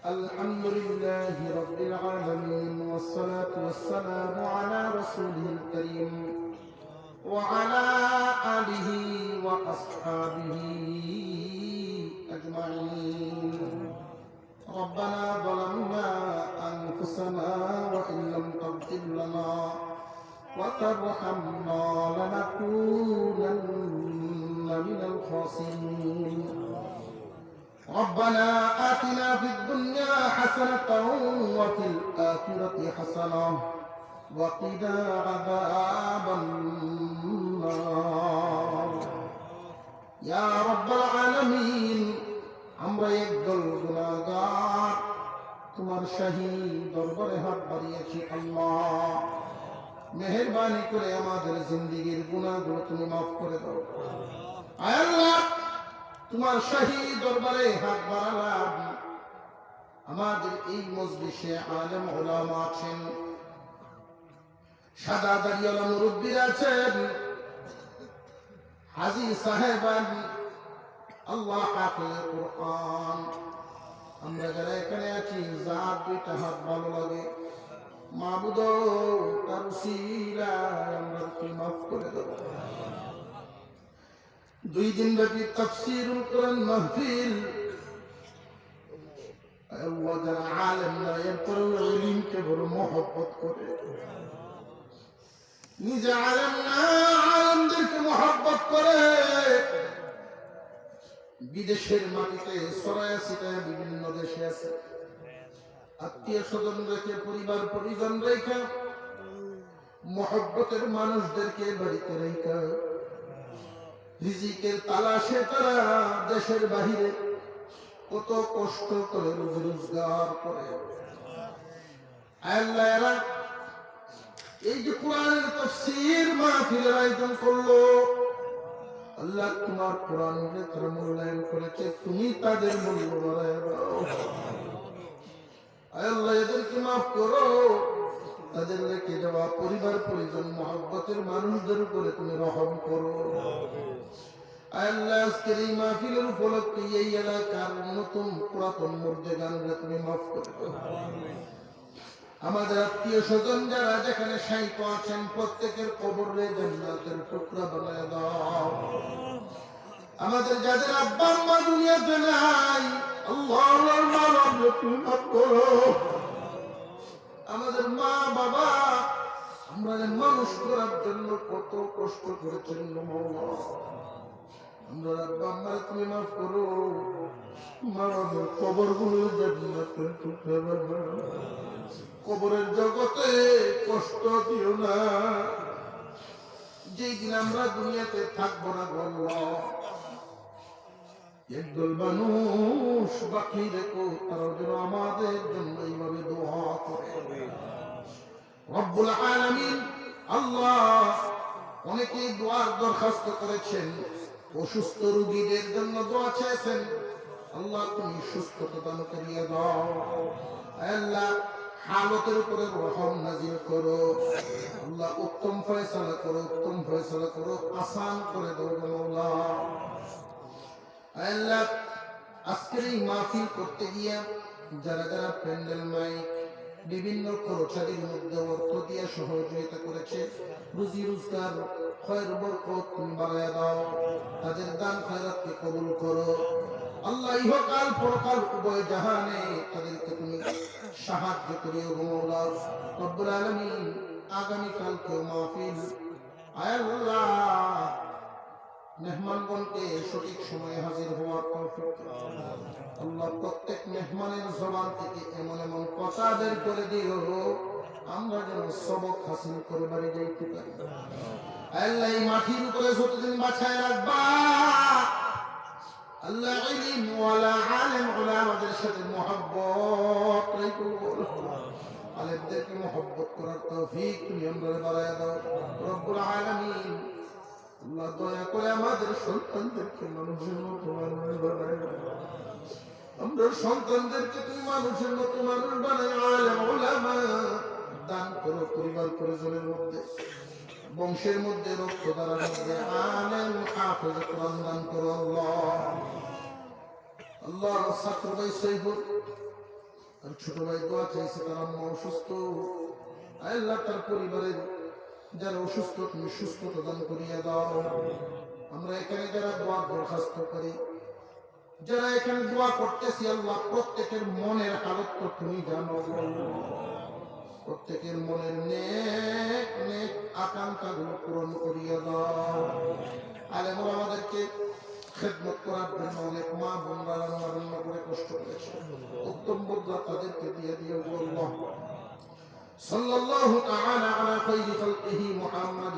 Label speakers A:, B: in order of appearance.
A: الحمد لله رب العالمين والصلاة والسلام على رسوله الكريم وعلى آله وأصحابه أجمعين. ربنا ظلمنا أنفسنا وإن لم تغفر لنا وترحمنا لنكونن من الخاسرين. ربنا آتنا في الدنيا حسنة وفي الآخرة حسنة وقنا عذاب النار يا رب العالمين. আমরা একদল গুনাহগার তোমার শাহী দরবারে হাত বাড়িয়েছি আল্লাহ, মেহেরবানি করে আমাদের জিন্দেগীর গুনাহগুলো তুমি মাফ করে দাও। আয় আল্লাহ, তোমার শাহী দরবারে হাত বাড়ালাম। আমাদের এই মজলিসে আলেম ওলামা আছেন, সাদা দাড়িওয়ালা মুরব্বিরা আছেন, হাজী সাহেবান, আল্লাহ হাফেজ কুরআন। আমরা যারা এখানে আছি, যার দুইটা হাত ভালো লাগে, মাবুদ তার উসিলায় আমরা তুমি মাফ করে দাও। 2 দিন ব্যাপী তাফসীরুল কোরআন মাহফিল, আল্লাহ যারা আলেম না এরপরে ইলমকে বড় মহব্বত করে, নিজে আলেম না আলেমদেরকে মহব্বত করে, বিদেশের মাটিতে ছড়ায় ছিটায় বিভিন্ন দেশে আছে, আত্মীয় স্বজন রেখে পরিবার পরিজন রেখে মহব্বতের মানুষদেরকে বাড়িতে রেখে রিজিকের তালাশে তারা দেশের বাহিরে কত কষ্ট করে রুজি রোজগার করে। আল্লাহ এরা এই যে কোরআনের তাফসীর মাহফিলের আয়োজন করলো, আল্লাহ তোমার কোরআনকে তারা মূল্যায়ন করেছে, তুমি তাদের মূল্য বাড়ায় দাও। আল্লাহ এদেরকে মাফ করো, তাদের রেখে যাওয়া পরিবার পরিজন মহব্বতের মানুষদের উপরে তুমি রহম করো। আল্লাহ আজকের এই মাহফিলের উপলক্ষে এই এলাকার নতুন পুরাতন মুর্দেগানরা তুমি মাফ করে দাও। আমাদের আত্মীয় স্বজন যারা যেখানে শায়িত আছেন, প্রত্যেকের কবরে জান্নাতের টুকরা বানায় দাও। আমাদের যাদের আব্বা আম্মা দুনিয়াতে নাই, আল্লাহর মাওলানা তুমি মাফ করো। আমাদের মা বাবা আমরা মানুষ করার জন্য কত কষ্ট করেছেন মাওলা, আমরা আব্বা আম্মা তুমি মাফ করো। মাওলানা কবরগুলো জান্নাতের টুকরা বানাও, কবরের জগতে কষ্ট দিও না। যেই দিন আমরা দুনিয়াতে থাকবো না আল্লাহ, একদল মানুষ বাকি রেখো, তারা যেন আমাদের জন্য এইভাবে দোয়া করে। রব্বুল আলামিন আল্লাহ, অনেকেই দোয়ার দরখাস্ত করেছেন, অসুস্থ রোগীদের জন্য দোয়া চেয়েছেন, আল্লাহ তুমি সুস্থতা দান করিয়ে দাও। আল্লাহ হালতের উপরে রহম নাজিল করো, আল্লাহ উত্তম ফয়সালা করো, উত্তম ফয়সালা করো, আসান করে দাও মাওলা। আল্লাহ আজকের এই মাহফিল করতে গিয়ে যারা যারা প্যান্ডেল মাইক বিভিন্ন খরচাদির মধ্যে অর্থ দিয়ে সহযোগিতা করেছে, রুজি রোজগার খয়র বরকত তুমি বাড়ায় দাও, তাদের দান খয়রাতকে কবুল করো। আল্লাহ ইহকাল পরকাল উভয় জাহানে তাদেরকে তুমি সাহায্য করিও মাওলা। রব্বুল আলামিন আগামী কালকে মাহফিল আল্লাহ মেহমানগণকে সঠিক সময়ে হাজির হওয়ার তৌফিক আল্লাহ, প্রত্যেক মেহমানের জবান থেকে এমন এমন কথা বের করে দিও আমরা যেন সবক হাসিল করে বাড়ি যাইতে পারি। আল্লাহ এই মাটির উপরে যতদিন বাছায় রাখবা আল্লাহ, ইলম ওয়ালা আলেম ওলামাদের সাথে মহব্বত রাখো, আলেমদেরকে মহব্বত করার তৌফিক তুমি আমাদের বাড়ায় দাও। রব্বুল আলামিন আল্লাহ দয়া করে আমাদের সন্তানদেরকে মানুষের মতো মানুষ বানায়, আমরা সন্তানদেরকে তুমি মানুষের মতো মানুষ বানায়, আলেম ওলামা দান করো। পরিবার পরিজনের মধ্যে, বংশের মধ্যে, রক্তধারার মধ্যে আলেম হাফেজ কোরআন দান করো আল্লাহ। আল্লাহ ছাত্র ভাই সৈফুল আর ছোট ভাই দোয়া চাইছে, তার আম্মা অসুস্থ। আল্লাহ তার পরিবারের যারা অসুস্থ তুমি সুস্থতা দান করিয়া দাও। আমরা এখানে যারা দোয়া দরখাস্ত করি, যারা এখানে দোয়া করতেছি, আল্লাহ প্রত্যেকের মনের হালত তো তুমি জানো। প্রত্যেকের মনের নেক নেক আকাঙ্ক্ষা গুলো পূরণ করিয়া দাও। আলেমুল আমাদেরকে খেদমত করার জন্য অনেক মা বোনরা রান্না করে কষ্ট করেছে, উত্তম বদলা তাদেরকে দিয়ে দিও। আল্লাহ সাল্লাল্লাহু তাআলা আলা খায়রি খালকিহি মুহাম্মদ